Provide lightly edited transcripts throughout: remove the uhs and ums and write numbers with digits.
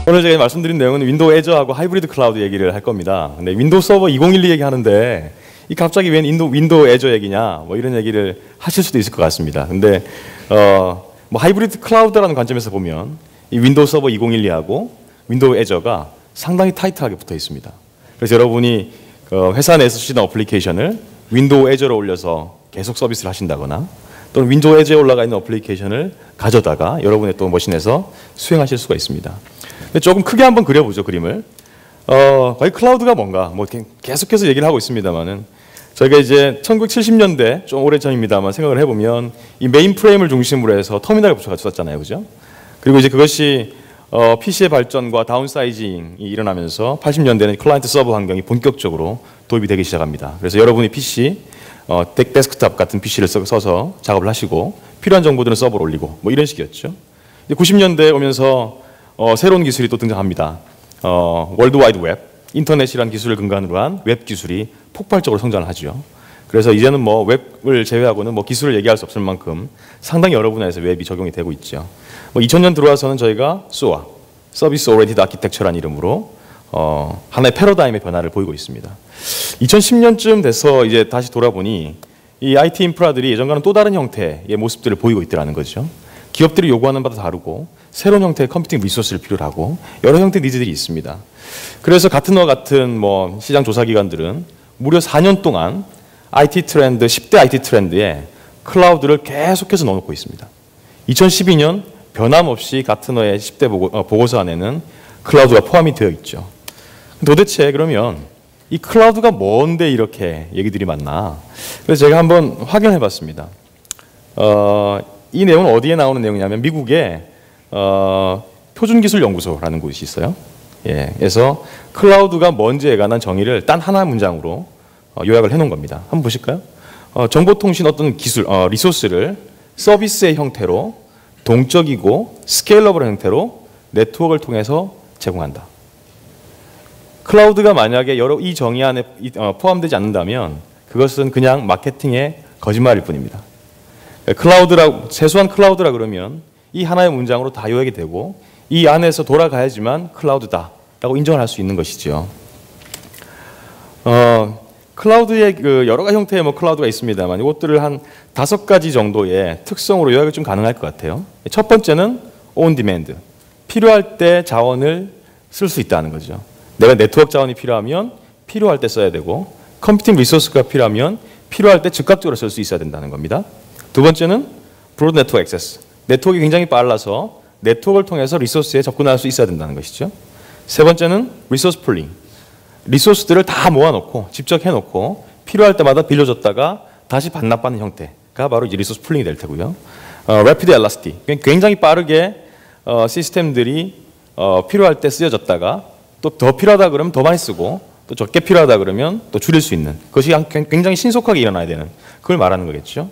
오늘 제가 말씀드린 내용은 윈도우 애저하고 하이브리드 클라우드 얘기를 할 겁니다. 근데 윈도우 서버 2012 얘기하는데 이 갑자기 웬 윈도우 애저 얘기냐 뭐 이런 얘기를 하실 수도 있을 것 같습니다. 근데 뭐 하이브리드 클라우드라는 관점에서 보면 이 윈도우 서버 2012하고 윈도우 애저가 상당히 타이트하게 붙어 있습니다. 그래서 여러분이 회사 내에서 쓰시는 어플리케이션을 윈도우 애저로 올려서 계속 서비스를 하신다거나 또는 윈도우 애저에 올라가 있는 어플리케이션을 가져다가 여러분의 또 머신에서 수행하실 수가 있습니다. 근데 조금 크게 한번 그려보죠, 그림을. 거의 클라우드가 뭔가 뭐 계속해서 얘기를 하고 있습니다만은 저희가 이제 1970년대 좀 오래 전입니다만 생각을 해보면 이 메인 프레임을 중심으로 해서 터미널을 붙여갔었잖아요, 그죠? 그리고 이제 그것이 PC의 발전과 다운사이징이 일어나면서 80년대는 클라이언트 서버 환경이 본격적으로 도입이 되기 시작합니다. 그래서 여러분이 PC, 데스크탑 같은 PC를 써서 작업을 하시고 필요한 정보들은 서버로 올리고 뭐 이런 식이었죠. 이제 90년대에 오면서 새로운 기술이 또 등장합니다. 월드와이드 웹, 인터넷이라는 기술을 근간으로 한 웹 기술이 폭발적으로 성장을 하죠. 그래서 이제는 뭐 웹을 제외하고는 뭐 기술을 얘기할 수 없을 만큼 상당히 여러 분야에서 웹이 적용이 되고 있죠. 뭐 2000년 들어와서는 저희가 SOA, Service Oriented Architecture라는 이름으로 하나의 패러다임의 변화를 보이고 있습니다. 2010년쯤 돼서 이제 다시 돌아보니 이 IT 인프라들이 예전과는 또 다른 형태의 모습들을 보이고 있더라는 거죠. 기업들이 요구하는 바도 다르고 새로운 형태의 컴퓨팅 리소스를 필요로 하고 여러 형태의 니즈들이 있습니다. 그래서 가트너 같은 뭐 시장 조사 기관들은 무려 4년 동안 IT 트렌드, 10대 IT 트렌드에 클라우드를 계속해서 넣어놓고 있습니다. 2012년 변함없이 가트너의 10대 보고서 안에는 클라우드가 포함이 되어 있죠. 도대체 그러면 이 클라우드가 뭔데 이렇게 얘기들이 많나? 그래서 제가 한번 확인해 봤습니다. 이 내용은 어디에 나오는 내용이냐면 미국의 표준기술연구소라는 곳이 있어요. 예, 그래서 클라우드가 뭔지에 관한 정의를 단 하나의 문장으로 요약을 해놓은 겁니다. 한번 보실까요? 정보통신 어떤 기술, 리소스를 서비스의 형태로 동적이고 스케일러블한 형태로 네트워크를 통해서 제공한다. 클라우드가 만약에 이 정의 안에 포함되지 않는다면 그것은 그냥 마케팅의 거짓말일 뿐입니다. 최소한 클라우드라 그러면 이 하나의 문장으로 다 요약이 되고 이 안에서 돌아가야지만 클라우드다라고 인정을 할 수 있는 것이죠. 클라우드의 그 여러 가지 형태의 클라우드가 있습니다만 이것들을 한 5가지 정도의 특성으로 요약이 좀 가능할 것 같아요. 첫 번째는 on demand. 필요할 때 자원을 쓸 수 있다는 거죠. 내가 네트워크 자원이 필요하면 필요할 때 써야 되고 컴퓨팅 리소스가 필요하면 필요할 때 즉각적으로 쓸 수 있어야 된다는 겁니다. 두 번째는 broad network access. 네트워크가 굉장히 빨라서 네트워크를 통해서 리소스에 접근할 수 있어야 된다는 것이죠. 세 번째는 resource pooling. 리소스들을 다 모아놓고 직접 해놓고 필요할 때마다 빌려줬다가 다시 반납받는 형태가 바로 이제 리소스 풀링이 될 테고요. rapid elasticity. 굉장히 빠르게 시스템들이 필요할 때 쓰여졌다가 또 더 필요하다 그러면 더 많이 쓰고 또 적게 필요하다 그러면 또 줄일 수 있는 그것이 굉장히 신속하게 일어나야 되는 그걸 말하는 거겠죠.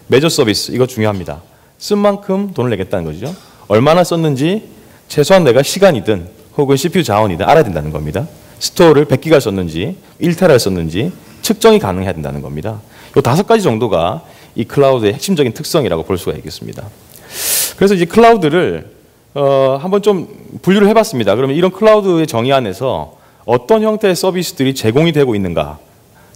메저 서비스 이거 중요합니다. 쓴 만큼 돈을 내겠다는 거죠. 얼마나 썼는지 최소한 내가 시간이든 혹은 CPU 자원이든 알아야 된다는 겁니다. 스토어를 100기가 썼는지 1테라를 썼는지 측정이 가능해야 된다는 겁니다. 이 5가지 정도가 이 클라우드의 핵심적인 특성이라고 볼 수가 있겠습니다. 그래서 이제 클라우드를 한번 좀 분류를 해봤습니다. 그러면 이런 클라우드의 정의 안에서 어떤 형태의 서비스들이 제공이 되고 있는가?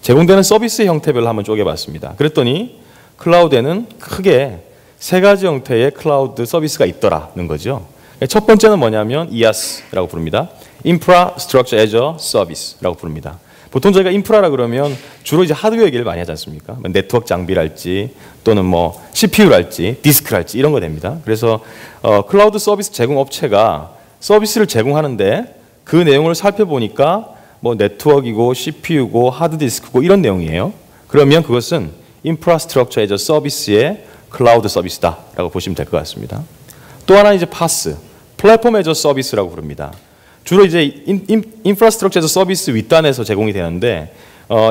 제공되는 서비스의 형태별로 한번 쪼개봤습니다. 그랬더니 클라우드에는 크게 3가지 형태의 클라우드 서비스가 있더라는 거죠. 첫 번째는 뭐냐면 IaaS라고 부릅니다. Infrastructure as a Service라고 부릅니다. 보통 저희가 인프라라 그러면 주로 이제 하드웨어 얘기를 많이 하지 않습니까? 네트워크 장비랄지 또는 뭐 CPU랄지 디스크랄지 이런 거 됩니다. 그래서 클라우드 서비스 제공 업체가 서비스를 제공하는데 그 내용을 살펴보니까 뭐 네트워크이고 CPU고 하드디스크고 이런 내용이에요. 그러면 그것은 Infrastructure as a Service의 클라우드 서비스다라고 보시면 될 것 같습니다. 또 하나 이제 PaaS, Platform as a Service라고 부릅니다. 주로 이제 인프라스트럭처 에서 서비스 윗단에서 제공이 되는데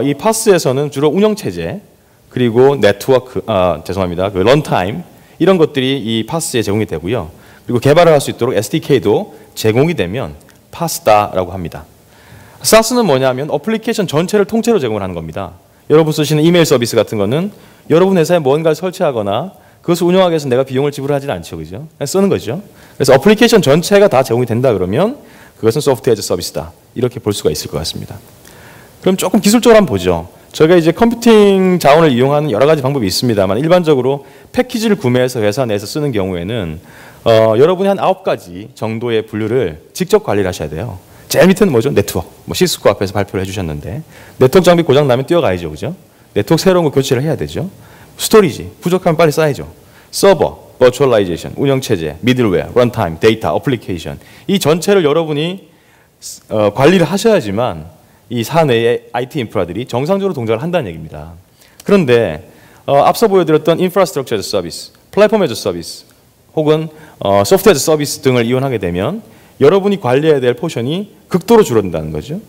이 파스에서는 주로 운영체제 그리고 네트워크, 죄송합니다. 그 런타임 이런 것들이 이 파스에 제공이 되고요. 그리고 개발을 할 수 있도록 SDK도 제공이 되면 파스다라고 합니다. SaaS는 뭐냐면 어플리케이션 전체를 통째로 제공을 하는 겁니다. 여러분 쓰시는 이메일 서비스 같은 거는 여러분 회사에 뭔가를 설치하거나 그것을 운영하기 위해서 내가 비용을 지불하지는 않죠. 그죠? 그냥 쓰는 거죠. 그래서 어플리케이션 전체가 다 제공이 된다 그러면 그것은 소프트웨어 애즈 서비스다. 이렇게 볼 수가 있을 것 같습니다. 그럼 조금 기술적으로 한번 보죠. 저희가 이제 컴퓨팅 자원을 이용하는 여러 가지 방법이 있습니다만 일반적으로 패키지를 구매해서 회사 내에서 쓰는 경우에는 여러분이 한 9가지 정도의 분류를 직접 관리를 하셔야 돼요. 제일 밑에는 뭐죠? 네트워크. 뭐 시스코 앞에서 발표를 해주셨는데 네트워크 장비 고장 나면 뛰어가야죠, 그죠? 네트워크 새로운 거 교체를 해야 되죠. 스토리지 부족하면 빨리 쌓이죠. 서버, 버추얼라이제이션, 운영체제, 미들웨어, 런타임, 데이터, 어플리케이션 이 전체를 여러분이 관리를 하셔야지만 이 사내의 IT 인프라들이 정상적으로 동작을 한다는 얘기입니다. 그런데 앞서 보여드렸던 인프라스트럭처 애즈 서비스, 플랫폼 애즈 서비스 혹은 소프트웨어 애즈 서비스 등을 이용하게 되면 여러분이 관리해야 될 포션이 극도로 줄어든다는 거죠.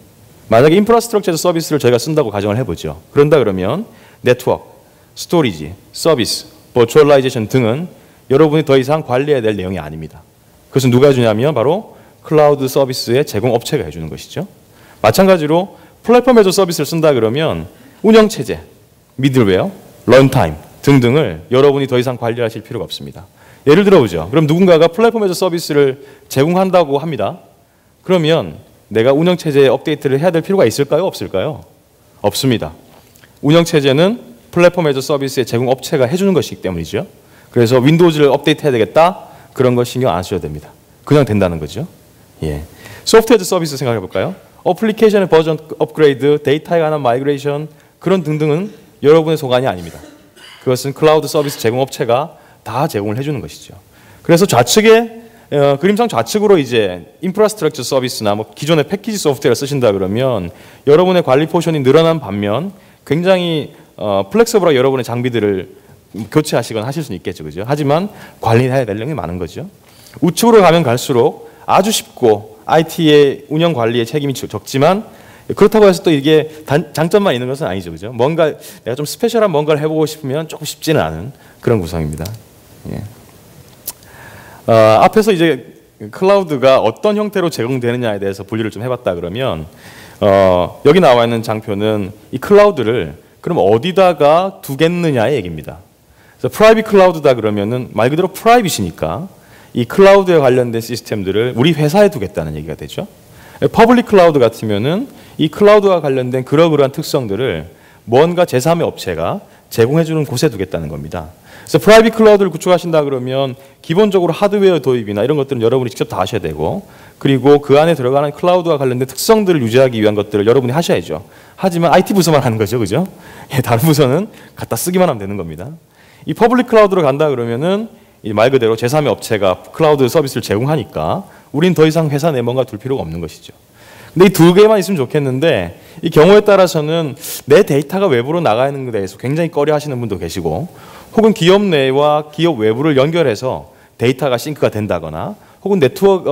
만약에 인프라스트럭처 애즈 서비스를 저희가 쓴다고 가정을 해보죠. 그런다 그러면 네트워크, 스토리지, 서비스, 버추얼라이제이션 등은 여러분이 더 이상 관리해야 될 내용이 아닙니다. 그것은 누가 해주냐면 바로 클라우드 서비스의 제공 업체가 해주는 것이죠. 마찬가지로 플랫폼 애저 서비스를 쓴다 그러면 운영체제, 미들웨어, 런타임 등등을 여러분이 더 이상 관리하실 필요가 없습니다. 예를 들어보죠. 그럼 누군가가 플랫폼 애저 서비스를 제공한다고 합니다. 그러면 내가 운영체제에 업데이트를 해야 될 필요가 있을까요? 없을까요? 없습니다. 운영체제는 플랫폼 애저 서비스의 제공 업체가 해주는 것이기 때문이죠. 그래서 윈도우즈를 업데이트해야 되겠다? 그런 거 신경 안 쓰셔도 됩니다. 그냥 된다는 거죠. 예. 소프트웨어 애저 서비스 생각해 볼까요? 어플리케이션의 버전 업그레이드, 데이터에 관한 마이그레이션 그런 등등은 여러분의 소관이 아닙니다. 그것은 클라우드 서비스 제공 업체가 다 제공을 해주는 것이죠. 그래서 좌측에 그림상 좌측으로 이제 인프라스트럭처 서비스나 뭐 기존의 패키지 소프트웨어를 쓰신다 그러면 여러분의 관리 포션이 늘어난 반면 굉장히 플렉서블하게 여러분의 장비들을 교체하시거나 하실 수는 있겠죠, 그죠? 하지만 관리해야 될 내용이 많은 거죠. 우측으로 가면 갈수록 아주 쉽고 IT의 운영 관리의 책임이 적지만 그렇다고 해서 또 이게 장점만 있는 것은 아니죠, 그죠? 뭔가 내가 좀 스페셜한 뭔가를 해보고 싶으면 조금 쉽지는 않은 그런 구성입니다. 예. 앞에서 이제 클라우드가 어떤 형태로 제공되느냐에 대해서 분류를 좀 해봤다 그러면 여기 나와 있는 장표는 이 클라우드를 그럼 어디다가 두겠느냐의 얘기입니다. 그래서 프라이빗 클라우드다 그러면은 말 그대로 프라이빗이니까 이 클라우드에 관련된 시스템들을 우리 회사에 두겠다는 얘기가 되죠. 퍼블릭 클라우드 같으면은 이 클라우드와 관련된 그러한 특성들을 뭔가 제3의 업체가 제공해주는 곳에 두겠다는 겁니다. 그래서 프라이빗 클라우드를 구축하신다 그러면 기본적으로 하드웨어 도입이나 이런 것들은 여러분이 직접 다 하셔야 되고 그리고 그 안에 들어가는 클라우드와 관련된 특성들을 유지하기 위한 것들을 여러분이 하셔야죠. 하지만 IT 부서만 하는 거죠, 그죠? 예, 다른 부서는 갖다 쓰기만 하면 되는 겁니다. 이 퍼블릭 클라우드로 간다 그러면은 말 그대로 제3의 업체가 클라우드 서비스를 제공하니까 우린 더 이상 회사 내 뭔가 둘 필요가 없는 것이죠. 근데 이 두 개만 있으면 좋겠는데 이 경우에 따라서는 내 데이터가 외부로 나가는 것에 대해서 굉장히 꺼려 하시는 분도 계시고 혹은 기업 내와 기업 외부를 연결해서 데이터가 싱크가 된다거나 혹은 네트워크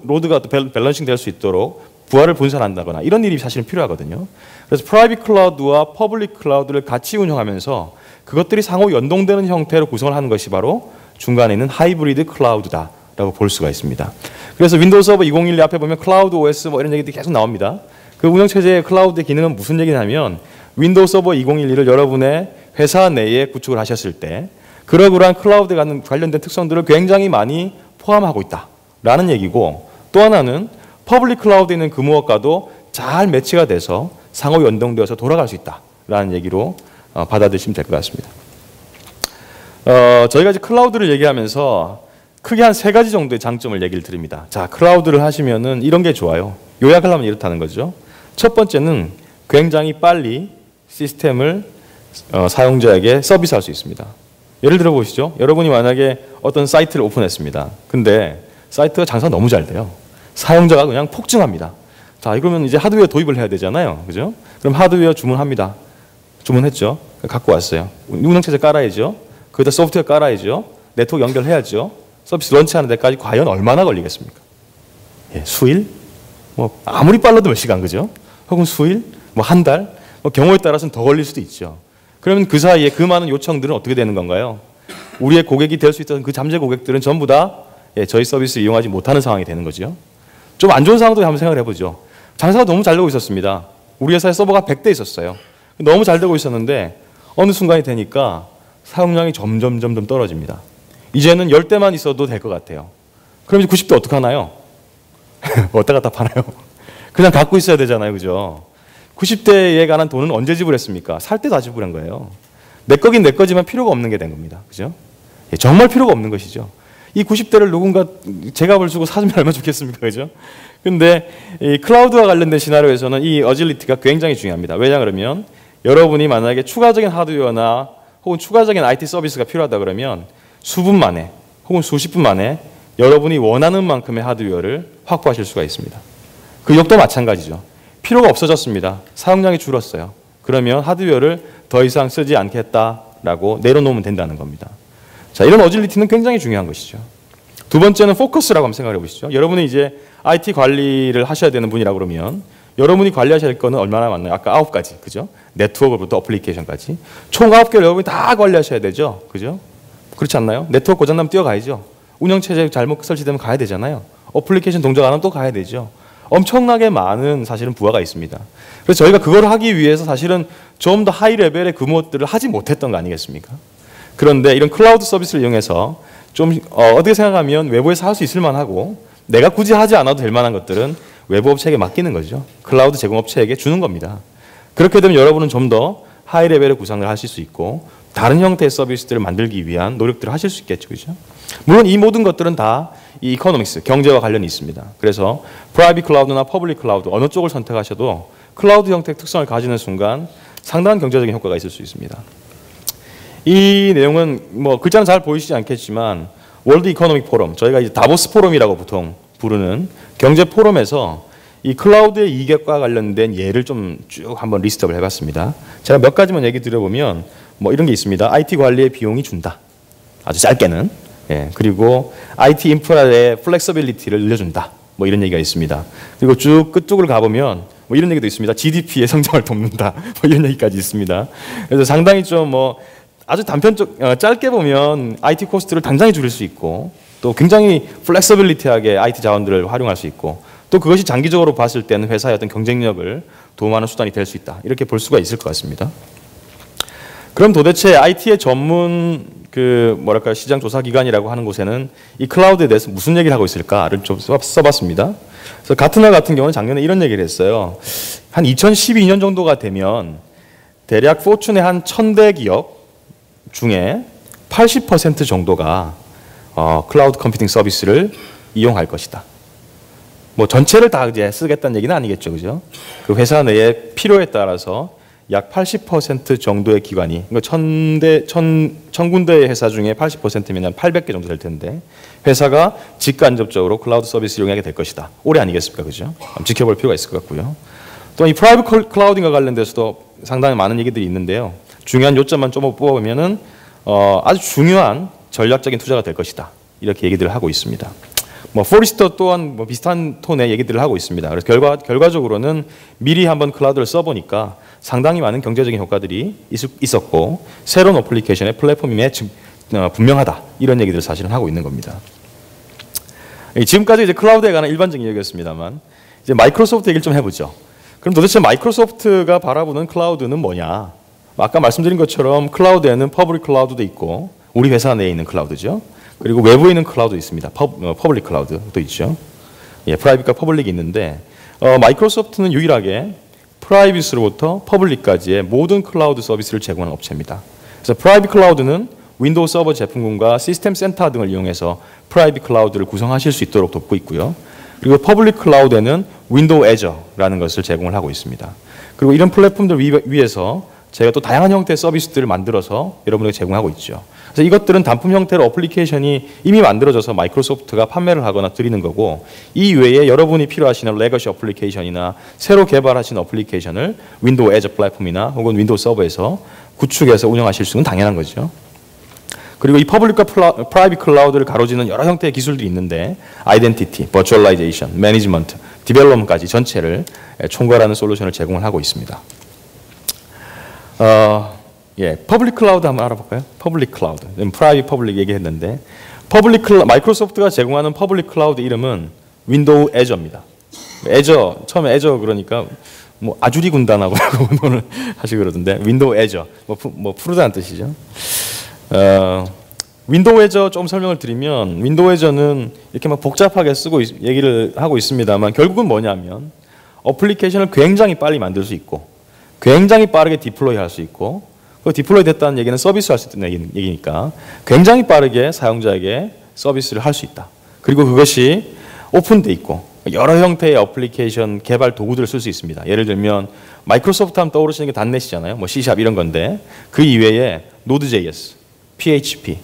로드가 밸런싱 될 수 있도록 부하를 분산한다거나 이런 일이 사실은 필요하거든요. 그래서 프라이빗 클라우드와 퍼블릭 클라우드를 같이 운영하면서 그것들이 상호 연동되는 형태로 구성을 하는 것이 바로 중간에 있는 하이브리드 클라우드다라고 볼 수가 있습니다. 그래서 윈도우 서버 2012 앞에 보면 클라우드 OS 뭐 이런 얘기들이 계속 나옵니다. 그 운영체제의 클라우드의 기능은 무슨 얘기냐면 윈도우 서버 2012를 여러분의 회사 내에 구축을 하셨을 때 그러한 클라우드에 관련된 특성들을 굉장히 많이 포함하고 있다라는 얘기고 또 하나는 퍼블릭 클라우드에 있는 금호업과도 잘 매치가 돼서 상호 연동되어서 돌아갈 수 있다라는 얘기로 받아들이시면 될 것 같습니다. 저희가 이제 클라우드를 얘기하면서 크게 한 3가지 정도의 장점을 얘기를 드립니다. 자, 클라우드를 하시면은 이런 게 좋아요. 요약을 하면 이렇다는 거죠. 첫 번째는 굉장히 빨리 시스템을 사용자에게 서비스할 수 있습니다. 예를 들어 보시죠. 여러분이 만약에 어떤 사이트를 오픈했습니다. 근데 사이트가 장사가 너무 잘 돼요. 사용자가 그냥 폭증합니다. 자, 그러면 이제 하드웨어 도입을 해야 되잖아요. 그죠? 그럼 하드웨어 주문합니다. 주문했죠. 갖고 왔어요. 운영체제 깔아야죠. 거기다 소프트웨어 깔아야죠. 네트워크 연결해야죠. 서비스 런치하는 데까지 과연 얼마나 걸리겠습니까? 예, 수일? 뭐 아무리 빨라도 몇 시간, 그죠? 혹은 수일? 뭐 한 달? 뭐 경우에 따라서는 더 걸릴 수도 있죠. 그러면 그 사이에 그 많은 요청들은 어떻게 되는 건가요? 우리의 고객이 될 수 있던 그 잠재 고객들은 전부 다 저희 서비스를 이용하지 못하는 상황이 되는 거죠. 좀 안 좋은 상황도 한번 생각을 해보죠. 장사가 너무 잘 되고 있었습니다. 우리 회사에 서버가 100대 있었어요. 너무 잘 되고 있었는데 어느 순간이 되니까 사용량이 점점 떨어집니다. 이제는 10대만 있어도 될 것 같아요. 그럼 이제 90대 어떡하나요? 어디다 갖다 파나요? 그냥 갖고 있어야 되잖아요. 그죠? 90대에 관한 돈은 언제 지불했습니까? 살 때 다 지불한 거예요. 내 거긴 내 거지만 필요가 없는 게 된 겁니다. 그죠? 예, 정말 필요가 없는 것이죠. 이 90대를 누군가 제값을 주고 사주면 얼마나 좋겠습니까? 그죠? 근데 이 클라우드와 관련된 시나리오에서는 이 어질리티가 굉장히 중요합니다. 왜냐 그러면 여러분이 만약에 추가적인 하드웨어나 혹은 추가적인 IT 서비스가 필요하다 그러면 수분 만에 혹은 수십 분 만에 여러분이 원하는 만큼의 하드웨어를 확보하실 수가 있습니다. 그 역도 마찬가지죠. 필요가 없어졌습니다. 사용량이 줄었어요. 그러면 하드웨어를 더 이상 쓰지 않겠다라고 내려놓으면 된다는 겁니다. 자, 이런 어질리티는 굉장히 중요한 것이죠. 두 번째는 포커스라고 한번 생각해 보시죠. 여러분이 이제 IT 관리를 하셔야 되는 분이라고 그러면 여러분이 관리하셔야 할 거는 얼마나 많나요? 아까 9가지, 그죠? 네트워크부터 어플리케이션까지. 총 9개를 여러분이 다 관리하셔야 되죠. 그죠? 그렇지 않나요? 네트워크 고장나면 뛰어가야죠. 운영체제 잘못 설치되면 가야 되잖아요. 어플리케이션 동작 안 하면 또 가야 되죠. 엄청나게 많은 사실은 부하가 있습니다. 그래서 저희가 그걸 하기 위해서 사실은 좀 더 하이 레벨의 근무들을 하지 못했던 거 아니겠습니까? 그런데 이런 클라우드 서비스를 이용해서 좀 어떻게 생각하면 외부에서 할 수 있을 만하고 내가 굳이 하지 않아도 될 만한 것들은 외부 업체에게 맡기는 거죠. 클라우드 제공업체에게 주는 겁니다. 그렇게 되면 여러분은 좀 더 하이 레벨의 구상을 하실 수 있고 다른 형태의 서비스들을 만들기 위한 노력들을 하실 수 있겠죠. 그죠? 물론 이 모든 것들은 다 이 이코노믹스, 경제와 관련이 있습니다. 그래서 프라이빗 클라우드나 퍼블릭 클라우드 어느 쪽을 선택하셔도 클라우드 형태의 특성을 가지는 순간 상당한 경제적인 효과가 있을 수 있습니다. 이 내용은 뭐 글자는 잘 보이시지 않겠지만 월드 이코노믹 포럼, 저희가 이제 다보스 포럼이라고 보통 부르는 경제 포럼에서 이 클라우드의 이익과 관련된 예를 좀 쭉 한번 리스트업을 해봤습니다. 제가 몇 가지만 얘기 드려보면 뭐 이런 게 있습니다. IT 관리의 비용이 준다. 아주 짧게는. 예, 그리고 IT 인프라의 플렉서빌리티를 늘려준다. 뭐 이런 얘기가 있습니다. 그리고 쭉 끝쪽을 가보면 뭐 이런 얘기도 있습니다. GDP의 성장을 돕는다. 뭐 이런 얘기까지 있습니다. 그래서 상당히 좀 뭐 아주 단편적 짧게 보면 IT 코스트를 당장에 줄일 수 있고 또 굉장히 플렉서빌리티하게 IT 자원들을 활용할 수 있고 또 그것이 장기적으로 봤을 때는 회사의 어떤 경쟁력을 도움하는 수단이 될 수 있다. 이렇게 볼 수가 있을 것 같습니다. 그럼 도대체 IT의 전문 뭐랄까 시장 조사 기관이라고 하는 곳에는 이 클라우드에 대해서 무슨 얘기를 하고 있을까를 좀 써봤습니다. 그래서 가트너 같은 경우는 작년에 이런 얘기를 했어요. 한 2012년 정도가 되면 대략 포춘의 한 1000대 기업 중에 80% 정도가 클라우드 컴퓨팅 서비스를 이용할 것이다. 뭐 전체를 다 이제 쓰겠다는 얘기는 아니겠죠, 그죠? 그 회사 내의 필요에 따라서 약 80% 정도의 기관이, 그러니까 1000군데의 회사 중에 80%면 한 800개 정도 될 텐데 회사가 직간접적으로 클라우드 서비스를 이용하게 될 것이다. 올해 아니겠습니까, 그죠? 지켜볼 필요가 있을 것 같고요. 또 이 프라이빗 클라우딩과 관련돼서도 상당히 많은 얘기들이 있는데요. 중요한 요점만 좀 뽑아보면은 아주 중요한 전략적인 투자가 될 것이다. 이렇게 얘기들을 하고 있습니다. 뭐 포리스터 또한 뭐 비슷한 톤의 얘기들을 하고 있습니다. 그래서 결과적으로는 미리 한번 클라우드를 써보니까 상당히 많은 경제적인 효과들이 있었고 새로운 어플리케이션의 플랫폼임에 분명하다. 이런 얘기들을 사실은 하고 있는 겁니다. 지금까지 이제 클라우드에 관한 일반적인 얘기였습니다만 이제 마이크로소프트 얘기를 좀 해보죠. 그럼 도대체 마이크로소프트가 바라보는 클라우드는 뭐냐? 아까 말씀드린 것처럼 클라우드에는 퍼블릭 클라우드도 있고 우리 회사 내에 있는 클라우드죠. 그리고 외부에 있는 클라우드 있습니다. 퍼블릭 클라우드도 있죠. 예, 프라이빗과 퍼블릭이 있는데 마이크로소프트는 유일하게 프라이빗으로부터 퍼블릭까지의 모든 클라우드 서비스를 제공하는 업체입니다. 그래서 프라이빗 클라우드는 윈도우 서버 제품군과 시스템 센터 등을 이용해서 프라이빗 클라우드를 구성하실 수 있도록 돕고 있고요. 그리고 퍼블릭 클라우드에는 윈도우 애저라는 것을 제공을 하고 있습니다. 그리고 이런 플랫폼들 위에서 제가 또 다양한 형태의 서비스들을 만들어서 여러분에게 제공하고 있죠. 그래서 이것들은 단품 형태로 어플리케이션이 이미 만들어져서 마이크로소프트가 판매를 하거나 드리는 거고 이 외에 여러분이 필요하시는 레거시 어플리케이션이나 새로 개발하신 어플리케이션을 윈도우 애저 플랫폼이나 혹은 윈도우 서버에서 구축해서 운영하실 수는 당연한 거죠. 그리고 이 퍼블릭과 프라이빗 클라우드를 가로지는 여러 형태의 기술들이 있는데 아이덴티티, 버추얼라이제이션, 매니지먼트, 디벨롭먼트까지 전체를 총괄하는 솔루션을 제공을 하고 있습니다. 예, 퍼블릭 클라우드 한번 알아볼까요? 퍼블릭 클라우드. 프라이빗 퍼블릭 얘기했는데 마이크로소프트가 제공하는 퍼블릭 클라우드 이름은 윈도우 애저입니다. 애저 처음에 애저 그러니까 뭐 아주리 군단하고 오늘 하시고 그러던데 윈도우 애저 뭐 푸르다는 뜻이죠. 윈도우 해저 조금 설명을 드리면 윈도우 해저는 이렇게 막 복잡하게 쓰고 얘기를 하고 있습니다만 결국은 뭐냐면 어플리케이션을 굉장히 빨리 만들 수 있고 굉장히 빠르게 디플로이 할 수 있고 그 디플로이 됐다는 얘기는 서비스 할 수 있다는 얘기니까 굉장히 빠르게 사용자에게 서비스를 할 수 있다. 그리고 그것이 오픈돼 있고 여러 형태의 어플리케이션 개발 도구들을 쓸 수 있습니다. 예를 들면 마이크로소프트 하면 떠오르시는 게 단넷이잖아요. 뭐 C# 이런 건데 그 이외에 Node.js, PHP,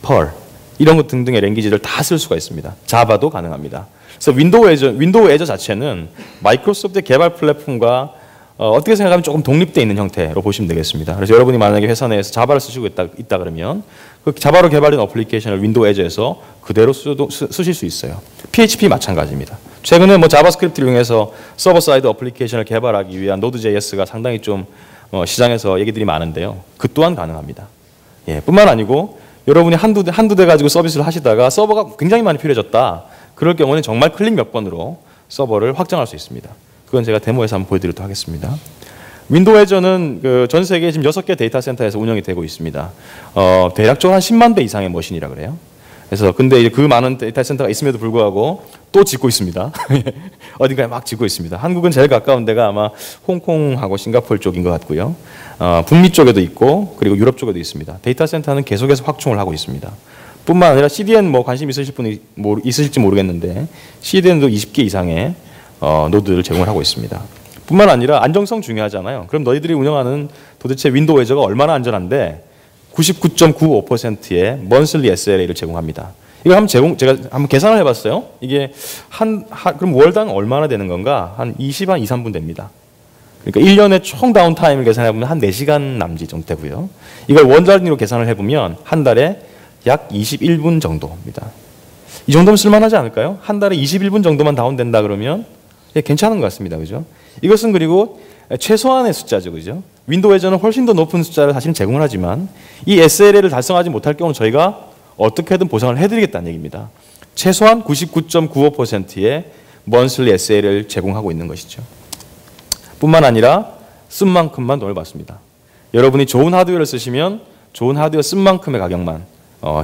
Perl 이런 것 등등의 랭귀지를 다 쓸 수가 있습니다. 자바도 가능합니다. 그래서 윈도우 애저 자체는 마이크로소프트의 개발 플랫폼과 어떻게 생각하면 조금 독립되어 있는 형태로 보시면 되겠습니다. 그래서 여러분이 만약에 회사 내에서 자바를 쓰시고 있다 그러면 그 자바로 개발된 어플리케이션을 윈도우 애저에서 그대로 쓰실 수 있어요. PHP 마찬가지입니다. 최근에 뭐 자바스크립트를 이용해서 서버 사이드 어플리케이션을 개발하기 위한 Node.js가 상당히 좀 시장에서 얘기들이 많은데요. 그 또한 가능합니다. 예, 뿐만 아니고 여러분이 한두 대 가지고 서비스를 하시다가 서버가 굉장히 많이 필요해졌다. 그럴 경우는 정말 클릭 몇 번으로 서버를 확장할 수 있습니다. 그건 제가 데모에서 한번 보여드리도록 하겠습니다. 윈도우 해저는 전 세계에 지금 6개 데이터 센터에서 운영이 되고 있습니다. 대략적으로 한 10만 대 이상의 머신이라 그래요. 그래서 근데 이제 그 많은 데이터 센터가 있음에도 불구하고 또 짓고 있습니다. 어딘가에 막 짓고 있습니다. 한국은 제일 가까운 데가 아마 홍콩하고 싱가포르 쪽인 것 같고요. 북미 쪽에도 있고 그리고 유럽 쪽에도 있습니다. 데이터 센터는 계속해서 확충을 하고 있습니다. 뿐만 아니라 CDN 뭐 관심 있으실 분이 있으실지 모르겠는데 CDN도 20개 이상의 노드를 제공을 하고 있습니다. 뿐만 아니라 안정성 중요하잖아요. 그럼 너희들이 운영하는 도대체 윈도우 해저가 얼마나 안전한데 99.95%의 monthly SLA를 제공합니다. 이거 제가 한번 계산을 해봤어요. 이게 그럼 월당 얼마나 되는 건가? 한 23분 됩니다. 그러니까 1년에 총 다운타임을 계산해보면 한 4시간 남짓 정도 되고요. 이걸 원단위로 계산을 해보면 한 달에 약 21분 정도입니다. 이 정도면 쓸만하지 않을까요? 한 달에 21분 정도만 다운된다 그러면 괜찮은 것 같습니다. 그죠? 이것은 그리고 최소한의 숫자죠. 그죠? 윈도우 해저는 훨씬 더 높은 숫자를 사실은 제공을 하지만 이 SLA를 달성하지 못할 경우는 저희가 어떻게든 보상을 해드리겠다는 얘기입니다. 최소한 99.95%의 monthly SLA를 제공하고 있는 것이죠. 뿐만 아니라 쓴 만큼만 돈을 받습니다. 여러분이 좋은 하드웨어를 쓰시면 좋은 하드웨어 쓴 만큼의 가격만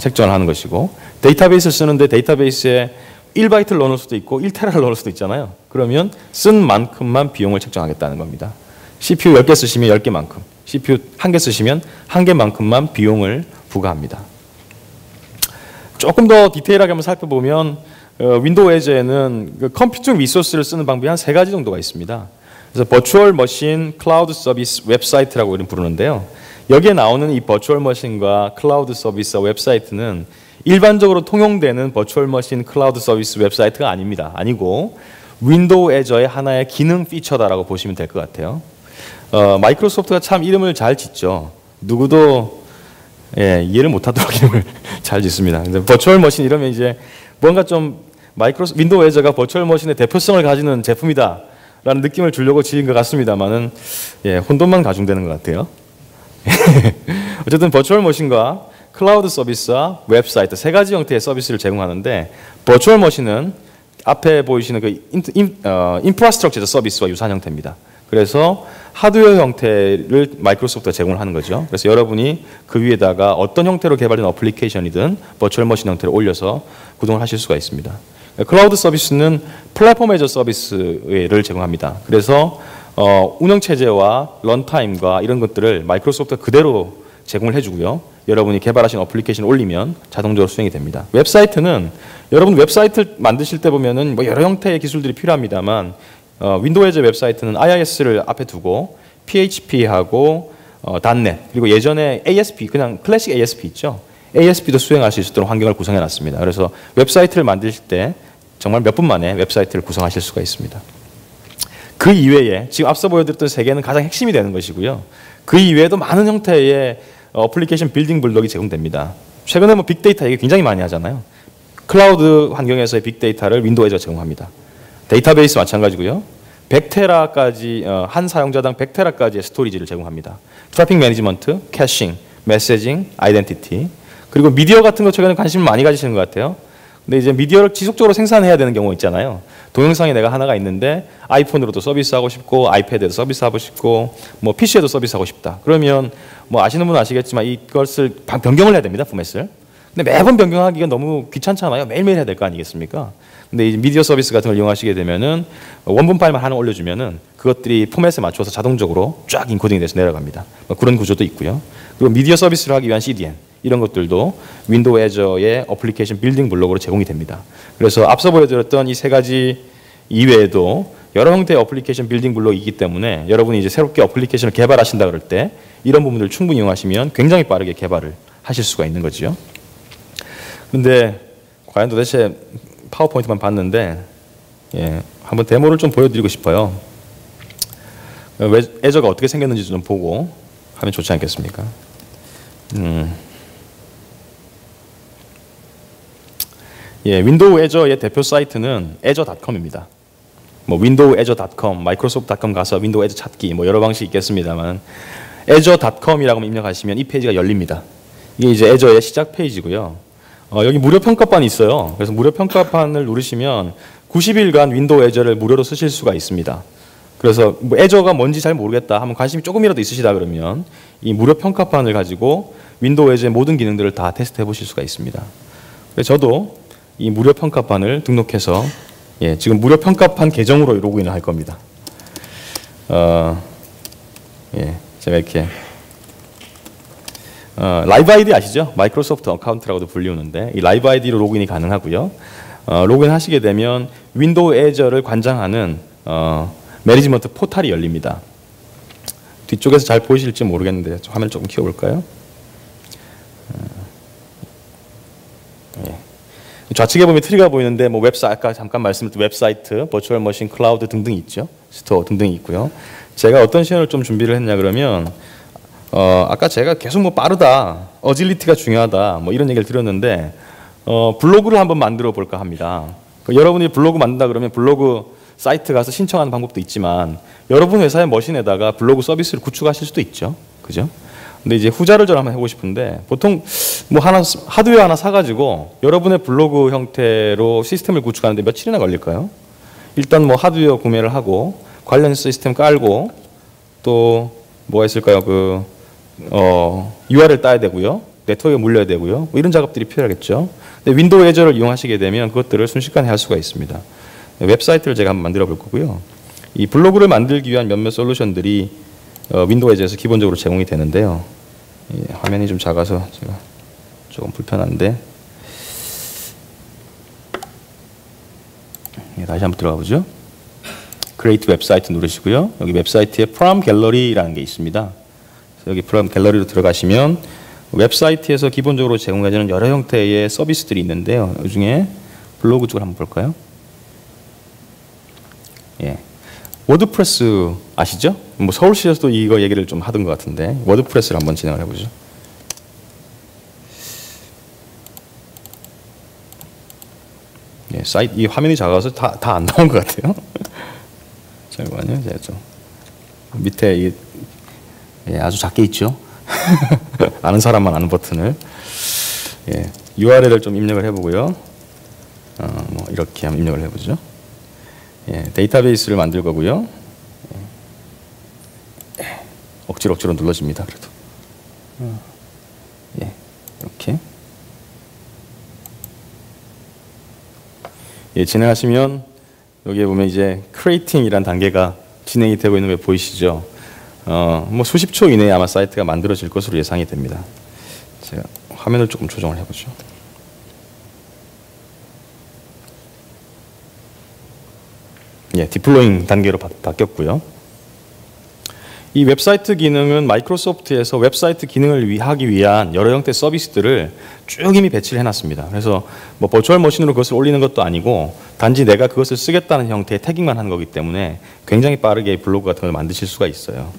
책정을 하는 것이고 데이터베이스를 쓰는데 데이터베이스에 1바이트를 넣을 수도 있고 1테라를 넣을 수도 있잖아요. 그러면 쓴 만큼만 비용을 책정하겠다는 겁니다. CPU 10개 쓰시면 10개만큼, CPU 1개 쓰시면 1개만큼만 비용을 부과합니다. 조금 더 디테일하게 한번 살펴보면 윈도우 해저에는 컴퓨팅 리소스를 쓰는 방법이 한 3가지 정도가 있습니다. 그래서 버추얼 머신 클라우드 서비스 웹사이트라고 부르는데요. 여기에 나오는 이 버추얼 머신과 클라우드 서비스 웹사이트는 일반적으로 통용되는 버추얼 머신 클라우드 서비스 웹사이트가 아닙니다. 아니고 윈도우 해저의 하나의 기능 피처다라고 보시면 될 것 같아요. 마이크로소프트가 참 이름을 잘 짓죠. 누구도 이해를 못하도록 이름을 잘 짓습니다. 버추얼 머신 이러면 이제 뭔가 좀 윈도우 해저가 버추얼 머신의 대표성을 가지는 제품이다 라는 느낌을 주려고 지은 것 같습니다만은 혼돈만 가중되는 것 같아요. 어쨌든 버추얼 머신과 클라우드 서비스와 웹사이트 3가지 형태의 서비스를 제공하는데 버추얼 머신은 앞에 보이시는 그 인프라스트럭처 서비스와 유사한 형태입니다. 그래서 하드웨어 형태를 마이크로소프트가 제공을 하는 거죠. 그래서 여러분이 그 위에다가 어떤 형태로 개발된 어플리케이션이든 버추얼 머신 형태로 올려서 구동을 하실 수가 있습니다. 클라우드 서비스는 플랫폼 애저 서비스를 제공합니다. 그래서 운영체제와 런타임과 이런 것들을 마이크로소프트가 그대로 제공을 해주고요. 여러분이 개발하신 어플리케이션을 올리면 자동적으로 수행이 됩니다. 웹사이트는 여러분 웹사이트를 만드실 때 보면은 뭐 여러 형태의 기술들이 필요합니다만 윈도우 해저 웹사이트는 IIS를 앞에 두고 PHP하고 .NET 그리고 예전에 ASP 그냥 클래식 ASP 있죠. ASP도 수행하실 수 있도록 환경을 구성해 놨습니다. 그래서 웹사이트를 만드실 때 정말 몇 분 만에 웹사이트를 구성하실 수가 있습니다. 그 이외에 지금 앞서 보여드렸던 3개는 가장 핵심이 되는 것이고요. 그 이외에도 많은 형태의 어플리케이션 빌딩 블록이 제공됩니다. 최근에 뭐 빅데이터 얘기 굉장히 많이 하잖아요. 클라우드 환경에서의 빅데이터를 윈도우 해저 제공합니다. 데이터베이스 마찬가지고요. 100테라까지 한 사용자당 100테라까지의 스토리지를 제공합니다. 트래픽 매니지먼트, 캐싱, 메시징, 아이덴티티 그리고 미디어 같은 거 최근에 관심 많이 가지시는 것 같아요. 근데 이제 미디어를 지속적으로 생산해야 되는 경우 있잖아요. 동영상이 내가 하나가 있는데 아이폰으로도 서비스하고 싶고 아이패드에도 서비스하고 싶고 뭐 PC에도 서비스하고 싶다. 그러면 뭐 아시는 분은 아시겠지만 이것을 변경을 해야 됩니다. 포맷을. 근데 매번 변경하기가 너무 귀찮잖아요. 매일매일 해야 될 거 아니겠습니까? 근데 이제 미디어 서비스 같은 걸 이용하시게 되면은 원본 파일만 하나 올려주면은 그것들이 포맷에 맞춰서 자동적으로 쫙 인코딩이 돼서 내려갑니다. 그런 구조도 있고요. 그리고 미디어 서비스를 하기 위한 CDN 이런 것들도 윈도우 애저의 어플리케이션 빌딩 블록으로 제공이 됩니다. 그래서 앞서 보여드렸던 이 세 가지 이외에도 여러 형태의 어플리케이션 빌딩 블록이 있기 때문에 여러분이 이제 새롭게 어플리케이션을 개발하신다 그럴 때 이런 부분들을 충분히 이용하시면 굉장히 빠르게 개발을 하실 수가 있는 거죠. 그런데 과연 도대체 파워포인트만 봤는데 한번 데모를 좀 보여드리고 싶어요. 애저가 어떻게 생겼는지 좀 보고 하면 좋지 않겠습니까? 윈도우 애저의 대표 사이트는 azure.com입니다. 뭐 윈도우 azure.com, 마이크로소프트.com 가서 윈도우 애저 찾기 뭐 여러 방식이 있겠습니다만 azure.com이라고 입력하시면 이 페이지가 열립니다. 이게 이제 애저의 시작 페이지고요. 여기 무료 평가판이 있어요. 그래서 무료 평가판을 누르시면 90일간 윈도우 애저를 무료로 쓰실 수가 있습니다. 그래서 뭐 애저가 뭔지 잘 모르겠다 하면 관심이 조금이라도 있으시다 그러면 이 무료 평가판을 가지고 윈도우 애저의 모든 기능들을 다 테스트해 보실 수가 있습니다. 그래서 저도 이 무료 평가판을 등록해서 지금 무료 평가판 계정으로 로그인을 할 겁니다. 제가 이렇게 라이브 아이디 아시죠? 마이크로소프트 어카운트라고도 불리우는데 이 라이브 아이디로 로그인이 가능하고요. 로그인 하시게 되면 윈도우 애저를 관장하는 매니지먼트 포탈이 열립니다. 뒤쪽에서 잘 보이실지 모르겠는데 화면을 조금 키워볼까요? 좌측에 보면 트리가 보이는데 뭐 웹사이트, 아까 잠깐 말씀드린 웹사이트, 버추얼 머신, 클라우드 등등이 있죠. 스토어 등등이 있고요. 제가 어떤 시연을 좀 준비를 했냐 그러면 아까 제가 계속 뭐 빠르다, 어질리티가 중요하다 뭐 이런 얘기를 드렸는데 블로그를 한번 만들어 볼까 합니다. 여러분이 블로그 만든다 그러면 블로그 사이트 가서 신청하는 방법도 있지만 여러분 회사의 머신에다가 블로그 서비스를 구축하실 수도 있죠. 그죠? 근데 이제 후자를 좀 한번 해보고 싶은데 보통 뭐 하드웨어 하나 사가지고 여러분의 블로그 형태로 시스템을 구축하는데 며칠이나 걸릴까요? 일단 뭐 하드웨어 구매를 하고 관련 시스템 깔고 또 뭐가 있을까요? URL 따야 되고요. 네트워크에 물려야 되고요. 뭐 이런 작업들이 필요하겠죠. 근데 윈도우 애저를 이용하시게 되면 그것들을 순식간에 할 수가 있습니다. 웹사이트를 제가 한번 만들어 볼 거고요. 이 블로그를 만들기 위한 몇몇 솔루션들이 윈도우 애저에서 기본적으로 제공이 되는데요. 화면이 좀 작아서 제가 조금 불편한데 다시 한번 들어가 보죠. Create 웹사이트 누르시고요. 여기 웹사이트에 From Gallery라는 게 있습니다. 여기 From Gallery로 들어가시면 웹사이트에서 기본적으로 제공해주는 여러 형태의 서비스들이 있는데요. 이 중에 블로그 쪽을 한번 볼까요? 워드프레스 아시죠? 뭐 서울시에서도 이거 얘기를 좀 하던 것 같은데 워드프레스를 한번 진행을 해보죠. 사이트 이 화면이 작아서 다 안 나온 것 같아요. 잠깐만요, 제가 좀 밑에 아주 작게 있죠. 아는 사람만 아는 버튼을 URL을 좀 입력을 해보고요. 뭐 이렇게 한번 입력을 해보죠. 데이터베이스를 만들 거고요. 억지로 눌러집니다. 그래도 이렇게 진행하시면 여기에 보면 이제 크리에이팅이라는 단계가 진행이 되고 있는 거 보이시죠? 뭐 수십 초 이내에 아마 사이트가 만들어질 것으로 예상이 됩니다. 제가 화면을 조금 조정을 해보죠. 디플로잉 단계로 바뀌었고요. 이 웹사이트 기능은 마이크로소프트에서 웹사이트 기능을 하기 위한 여러 형태 서비스들을 쭉 이미 배치를 해놨습니다. 그래서 뭐 버추얼 머신으로 그것을 올리는 것도 아니고 단지 내가 그것을 쓰겠다는 형태의 태깅만 하는 거기 때문에 굉장히 빠르게 블로그 같은 걸 만드실 수가 있어요.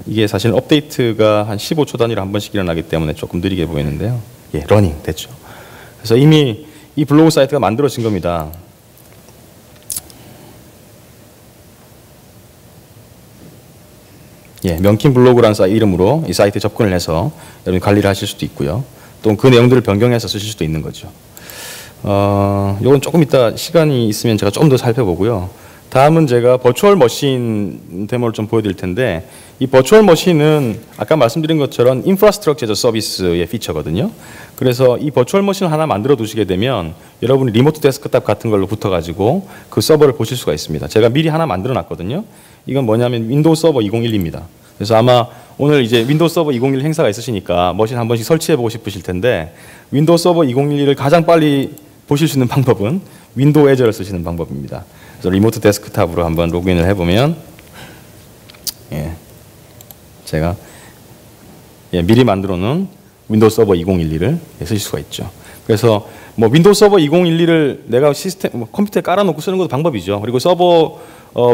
이게 사실 업데이트가 한 15초 단위로 한 번씩 일어나기 때문에 조금 느리게 보이는데요. 러닝 됐죠. 그래서 이미 이 블로그 사이트가 만들어진 겁니다. 명킨 블로그라는 이름으로 이 사이트에 접근을 해서 여러분이 관리를 하실 수도 있고요. 또 그 내용들을 변경해서 쓰실 수도 있는 거죠. 이건 조금 이따 시간이 있으면 제가 좀 더 살펴보고요. 다음은 제가 버추얼 머신 데모를 좀 보여드릴 텐데 이 버추얼 머신은 아까 말씀드린 것처럼 인프라스트럭처 서비스의 피처거든요. 그래서 이 버추얼 머신을 하나 만들어 두시게 되면 여러분이 리모트 데스크탑 같은 걸로 붙어가지고 그 서버를 보실 수가 있습니다. 제가 미리 하나 만들어 놨거든요. 이건 뭐냐면 윈도우 서버 2012입니다. 그래서 아마 오늘 이제 윈도우 서버 2011 행사가 있으시니까 머신 한 번씩 설치해 보고 싶으실 텐데 윈도우 서버 2011을 가장 빨리 보실 수 있는 방법은 윈도우 애저를 쓰시는 방법입니다. 그래서 리모트 데스크탑으로 한번 로그인을 해보면 제가 미리 만들어 놓은 윈도우 서버 2012를 쓰실 수가 있죠. 그래서 뭐 윈도우 서버 2012를 내가 컴퓨터에 깔아놓고 쓰는 것도 방법이죠. 그리고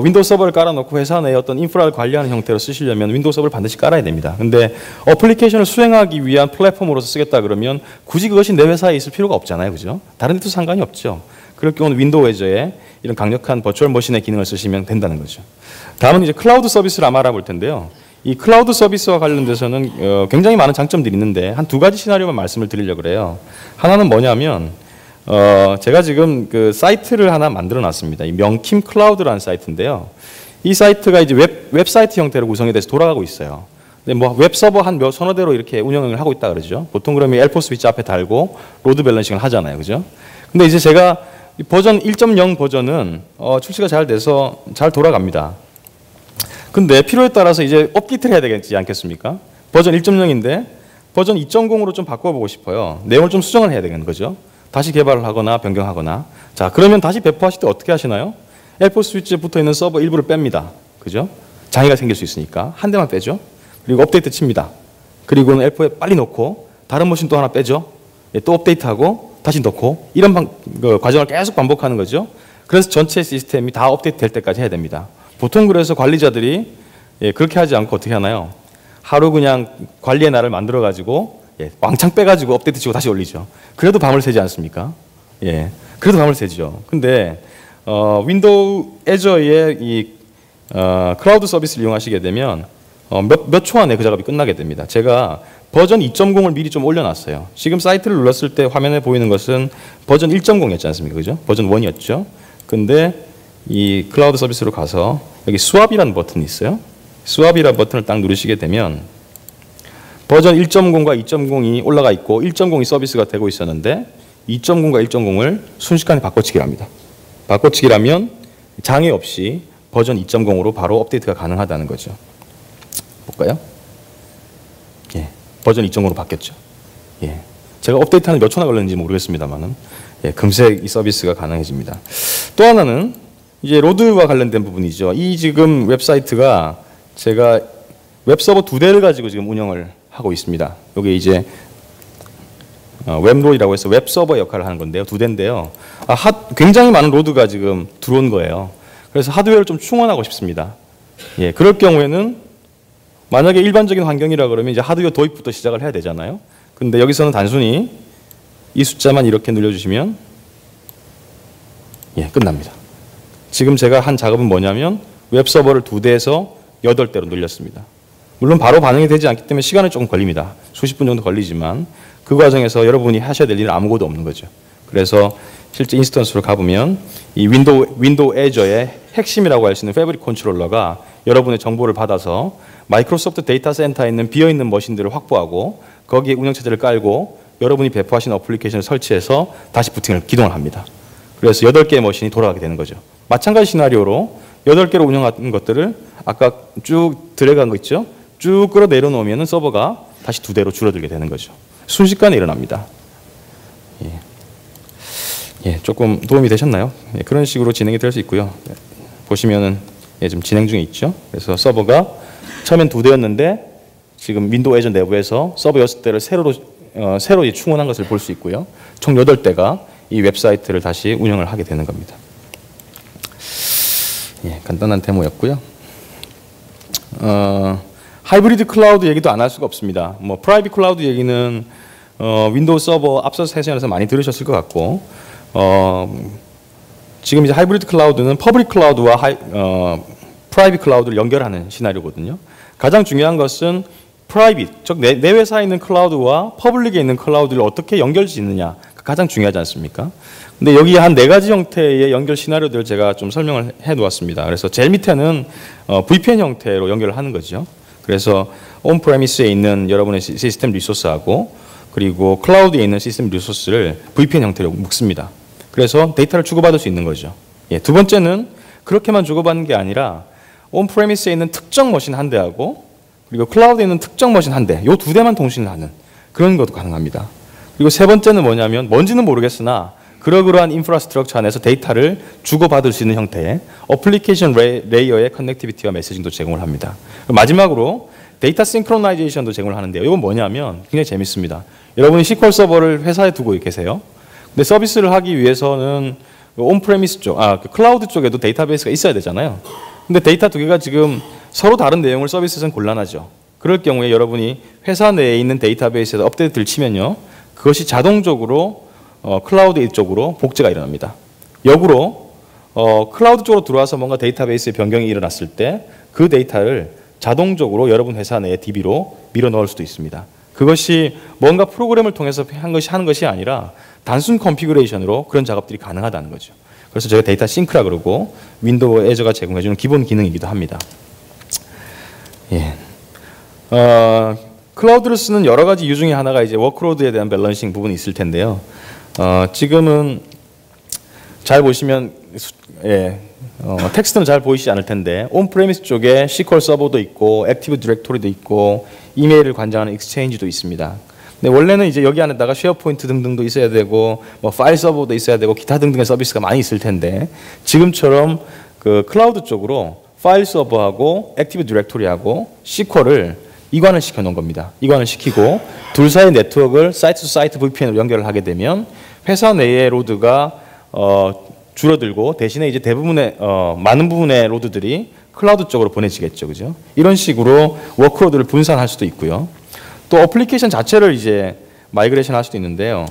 윈도우 서버를 깔아놓고 회사 내에 어떤 인프라를 관리하는 형태로 쓰시려면 윈도우 서버를 반드시 깔아야 됩니다. 근데 어플리케이션을 수행하기 위한 플랫폼으로서 쓰겠다 그러면 굳이 그것이 내 회사에 있을 필요가 없잖아요. 그죠? 다른 데도 상관이 없죠. 그럴 경우는 윈도우 애저에 이런 강력한 버추얼 머신의 기능을 쓰시면 된다는 거죠. 다음은 이제 클라우드 서비스를 아마 알아볼 텐데요. 이 클라우드 서비스와 관련돼서는 굉장히 많은 장점들이 있는데 한 두 가지 시나리오만 말씀을 드리려고 그래요. 하나는 뭐냐면 제가 지금 그 사이트를 하나 만들어 놨습니다. 이 명킴 클라우드라는 사이트인데요. 이 사이트가 이제 웹사이트 형태로 구성이 돼서 돌아가고 있어요. 근데 뭐 웹서버 한 서너 대로 이렇게 운영을 하고 있다 그러죠. 보통 그러면 L4 스위치 앞에 달고 로드 밸런싱을 하잖아요. 그죠? 근데 이제 제가 버전 1.0 버전은 출시가 잘 돼서 잘 돌아갑니다. 근데 필요에 따라서 이제 업데이트를 해야 되지 않겠습니까? 버전 1.0인데 버전 2.0으로 좀 바꿔보고 싶어요. 내용을 좀 수정을 해야 되는 거죠. 다시 개발을 하거나 변경하거나. 자, 그러면 다시 배포하실 때 어떻게 하시나요? L4 스위치에 붙어 있는 서버 일부를 뺍니다. 그죠? 장애가 생길 수 있으니까 한 대만 빼죠. 그리고 업데이트 칩니다. 그리고는 L4에 빨리 넣고 다른 머신 또 하나 빼죠. 또 업데이트하고 다시 넣고 이런 과정을 계속 반복하는 거죠. 그래서 전체 시스템이 다 업데이트 될 때까지 해야 됩니다. 보통 그래서 관리자들이 그렇게 하지 않고 어떻게 하나요? 하루 그냥 관리의 날을 만들어 가지고 왕창 빼가지고 업데이트 치고 다시 올리죠. 그래도 밤을 새지 않습니까? 그래도 밤을 새죠. 근데 윈도우 애저의 이 클라우드 서비스를 이용하시게 되면 몇 초 안에 그 작업이 끝나게 됩니다. 제가 버전 2.0을 미리 좀 올려놨어요. 지금 사이트를 눌렀을 때 화면에 보이는 것은 버전 1.0이었지 않습니까? 그죠? 버전 1이었죠. 근데 이 클라우드 서비스로 가서 여기 스왑이라는 버튼이 있어요. 스왑이라는 버튼을 딱 누르시게 되면 버전 1.0과 2.0이 올라가 있고 1.0이 서비스가 되고 있었는데 2.0과 1.0을 순식간에 바꿔치기를 합니다. 바꿔치기라면 장애 없이 버전 2.0으로 바로 업데이트가 가능하다는 거죠. 볼까요? 버전 2.0으로 바뀌었죠. 제가 업데이트하는 몇 초나 걸렸는지 모르겠습니다만은 금세 이 서비스가 가능해집니다. 또 하나는 이제 로드와 관련된 부분이죠. 이 지금 웹사이트가 제가 웹서버 2대를 가지고 지금 운영을 하고 있습니다. 여기 이제 웹롤이라고 해서 웹서버 역할을 하는 건데요. 2대인데요. 굉장히 많은 로드가 지금 들어온 거예요. 그래서 하드웨어를 좀 충원하고 싶습니다. 그럴 경우에는 만약에 일반적인 환경이라 그러면 이제 하드웨어 도입부터 시작을 해야 되잖아요. 근데 여기서는 단순히 이 숫자만 이렇게 눌러주시면 끝납니다. 지금 제가 한 작업은 뭐냐면 웹서버를 2대에서 8대로 늘렸습니다. 물론 바로 반응이 되지 않기 때문에 시간이 조금 걸립니다. 수십 분 정도 걸리지만 그 과정에서 여러분이 하셔야 될 일은 아무것도 없는 거죠. 그래서 실제 인스턴스로 가보면 이 윈도우 애저의 핵심이라고 할 수 있는 패브릭 컨트롤러가 여러분의 정보를 받아서 마이크로소프트 데이터 센터에 있는 비어있는 머신들을 확보하고 거기에 운영체제를 깔고 여러분이 배포하신 어플리케이션을 설치해서 다시 부팅을 기동을 합니다. 그래서 8개의 머신이 돌아가게 되는 거죠. 마찬가지 시나리오로 8개로 운영하는 것들을 아까 쭉 드래그한 거 있죠? 쭉 끌어 내려놓으면 서버가 다시 2대로 줄어들게 되는 거죠. 순식간에 일어납니다. 조금 도움이 되셨나요? 그런 식으로 진행이 될 수 있고요. 보시면은 지금 진행 중에 있죠. 그래서 서버가 처음엔 2대였는데 지금 윈도우 애저 내부에서 서버 6대를 새로 충원한 것을 볼 수 있고요. 총 8대가 이 웹사이트를 다시 운영을 하게 되는 겁니다. 간단한 데모였고요. 하이브리드 클라우드 얘기도 안 할 수가 없습니다. 뭐 프라이빗 클라우드 얘기는 윈도우 서버 앞서 세션에서 많이 들으셨을 것 같고 지금 이제 하이브리드 클라우드는 퍼블릭 클라우드와 프라이빗 클라우드를 연결하는 시나리오거든요. 가장 중요한 것은 프라이빗, 즉 내 회사에 있는 클라우드와 퍼블릭에 있는 클라우드를 어떻게 연결짓느냐 가장 중요하지 않습니까? 근데 여기 한 4가지 형태의 연결 시나리오들을 제가 좀 설명을 해 놓았습니다. 그래서 제일 밑에는 VPN 형태로 연결을 하는 거죠. 그래서 온프레미스에 있는 여러분의 시스템 리소스하고 그리고 클라우드에 있는 시스템 리소스를 VPN 형태로 묶습니다. 그래서 데이터를 주고받을 수 있는 거죠. 예, 두 번째는 그렇게만 주고받는 게 아니라 온프레미스에 있는 특정 머신 한 대하고 그리고 클라우드에 있는 특정 머신 한 대, 이 2대만 통신을 하는 그런 것도 가능합니다. 그리고 세 번째는 뭐냐면 뭔지는 모르겠으나 그러한 인프라스트럭처 안에서 데이터를 주고받을 수 있는 형태의 어플리케이션 레이어의 커넥티비티와 메시징도 제공을 합니다. 마지막으로 데이터 싱크로나이제이션도 제공을 하는데요. 이건 뭐냐면 굉장히 재밌습니다. 여러분이 SQL 서버를 회사에 두고 계세요. 근데 서비스를 하기 위해서는 온프레미스 쪽, 그 클라우드 쪽에도 데이터베이스가 있어야 되잖아요. 근데 데이터 2개가 지금 서로 다른 내용을 서비스에서는 곤란하죠. 그럴 경우에 여러분이 회사 내에 있는 데이터베이스에서 업데이트를 치면요. 그것이 자동적으로 클라우드 쪽으로 복제가 일어납니다. 역으로 클라우드 쪽으로 들어와서 뭔가 데이터베이스에 변경이 일어났을 때 그 데이터를 자동적으로 여러분 회사 내에 DB로 밀어 넣을 수도 있습니다. 그것이 뭔가 프로그램을 통해서 하는 것이 아니라 단순 컨피그레이션으로 그런 작업들이 가능하다는 거죠. 그래서 저희가 데이터 싱크라 그러고 윈도우 애저가 제공해주는 기본 기능이기도 합니다. 예. 클라우드를 쓰는 여러 가지 이유 중에 하나가 이제 워크로드에 대한 밸런싱 부분이 있을 텐데요. 지금은 잘 보시면 텍스트는 잘 보이지 않을 텐데 온프레미스 쪽에 SQL 서버도 있고 액티브 디렉토리도 있고 이메일을 관장하는 익스체인지도 있습니다. 근데 원래는 이제 여기 안에다가 쉐어포인트 등등도 있어야 되고 뭐 파일 서버도 있어야 되고 기타 등등의 서비스가 많이 있을 텐데 지금처럼 그 클라우드 쪽으로 파일 서버하고 액티브 디렉토리하고 SQL을 이관을 시켜 놓은 겁니다. 이관을 시키고 둘 사이 네트워크를 사이트 투 사이트 VPN으로 연결을 하게 되면 회사 내의 로드가 줄어들고 대신에 이제 대부분의 많은 부분의 로드들이 클라우드 쪽으로 보내지겠죠, 그죠? 이런 식으로 워크로드를 분산할 수도 있고요. 또 어플리케이션 자체를 이제 마이그레이션 할 수도 있는데요.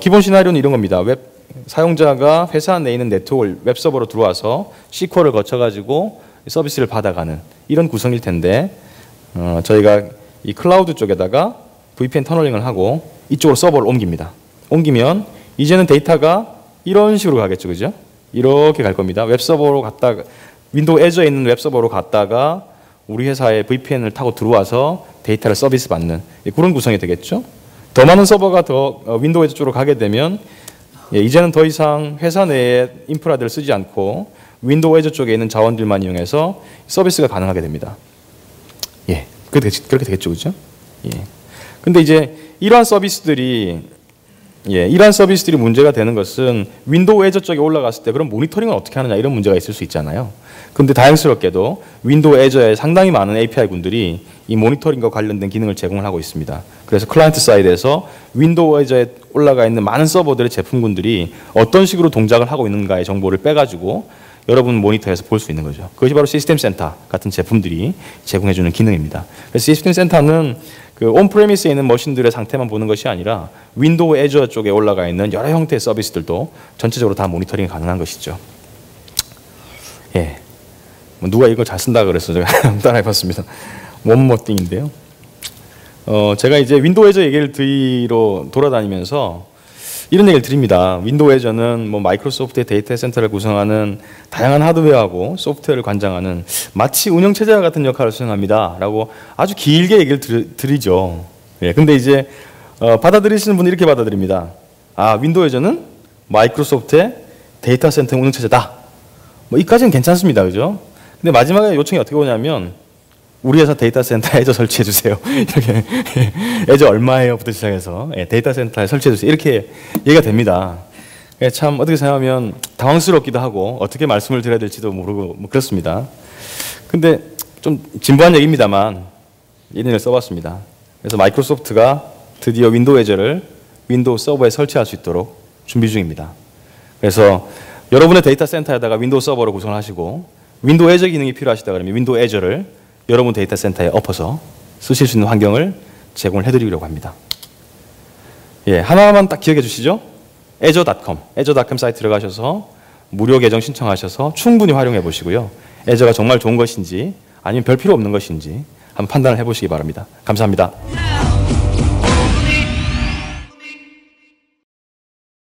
기본 시나리오는 이런 겁니다. 웹 사용자가 회사 내에 있는 네트워크를 웹 서버로 들어와서 SQL을 거쳐가지고 서비스를 받아가는 이런 구성일 텐데 저희가 이 클라우드 쪽에다가 VPN 터널링을 하고 이쪽으로 서버를 옮깁니다. 옮기면 이제는 데이터가 이런 식으로 가겠죠, 그죠? 이렇게 갈 겁니다. 웹 서버로 갔다가 윈도우 애저에 있는 웹 서버로 갔다가 우리 회사의 VPN을 타고 들어와서 데이터를 서비스 받는 그런 구성이 되겠죠. 더 많은 서버가 더 윈도우 애저 쪽으로 가게 되면 이제는 더 이상 회사 내에 인프라들을 쓰지 않고 윈도우 애저 쪽에 있는 자원들만 이용해서 서비스가 가능하게 됩니다. 예, 그렇게 되겠죠, 그죠? 예. 근데 이제 이러한 서비스들이 문제가 되는 것은 윈도우 애저 쪽에 올라갔을 때 그럼 모니터링은 어떻게 하느냐 이런 문제가 있을 수 있잖아요. 그런데 다행스럽게도 윈도우 애저에 상당히 많은 API 군들이 이 모니터링과 관련된 기능을 제공을 하고 있습니다. 그래서 클라이언트 사이드에서 윈도우 애저에 올라가 있는 많은 서버들의 제품군들이 어떤 식으로 동작을 하고 있는가의 정보를 빼가지고 여러분 모니터에서 볼 수 있는 거죠. 그것이 바로 시스템 센터 같은 제품들이 제공해주는 기능입니다. 그래서 시스템 센터는 그 온프레미스에 있는 머신들의 상태만 보는 것이 아니라 윈도우 애저 쪽에 올라가 있는 여러 형태의 서비스들도 전체적으로 다 모니터링이 가능한 것이죠. 예, 누가 이걸 잘 쓴다 그래서 제가 따라해봤습니다. 원모띵인데요. 제가 이제 윈도우 애저 얘기를 드리러 돌아다니면서 이런 얘기를 드립니다. 윈도우 애저는 뭐 마이크로소프트의 데이터 센터를 구성하는 다양한 하드웨어하고 소프트웨어를 관장하는 마치 운영체제와 같은 역할을 수행합니다. 라고 아주 길게 얘기를 드리죠. 예, 근데 이제 받아들이시는 분이 이렇게 받아들입니다. 아, 윈도우 애저는 마이크로소프트의 데이터 센터 운영체제다. 뭐 이까지는 괜찮습니다. 그죠? 근데 마지막에 요청이 어떻게 오냐면 우리 회사 데이터 센터에 애저 설치해 주세요. 이렇게 애저 얼마예요?부터 시작해서 데이터 센터에 설치해 주세요. 이렇게 얘기가 됩니다. 참 어떻게 생각하면 당황스럽기도 하고 어떻게 말씀을 드려야 될지도 모르고 뭐 그렇습니다. 근데 좀 진부한 얘기입니다만 이런 얘기를 써봤습니다. 그래서 마이크로소프트가 드디어 윈도우 애저를 윈도우 서버에 설치할 수 있도록 준비 중입니다. 그래서 여러분의 데이터 센터에다가 윈도우 서버를 구성을 하시고 윈도우 애저 기능이 필요하시다 그러면 윈도우 애저를 여러분 데이터 센터에 엎어서 쓰실 수 있는 환경을 제공을 해드리려고 합니다. 예, 하나만 딱 기억해 주시죠. azure.com 사이트 들어가셔서 무료 계정 신청하셔서 충분히 활용해 보시고요. 애저가 정말 좋은 것인지 아니면 별 필요 없는 것인지 한번 판단을 해보시기 바랍니다. 감사합니다.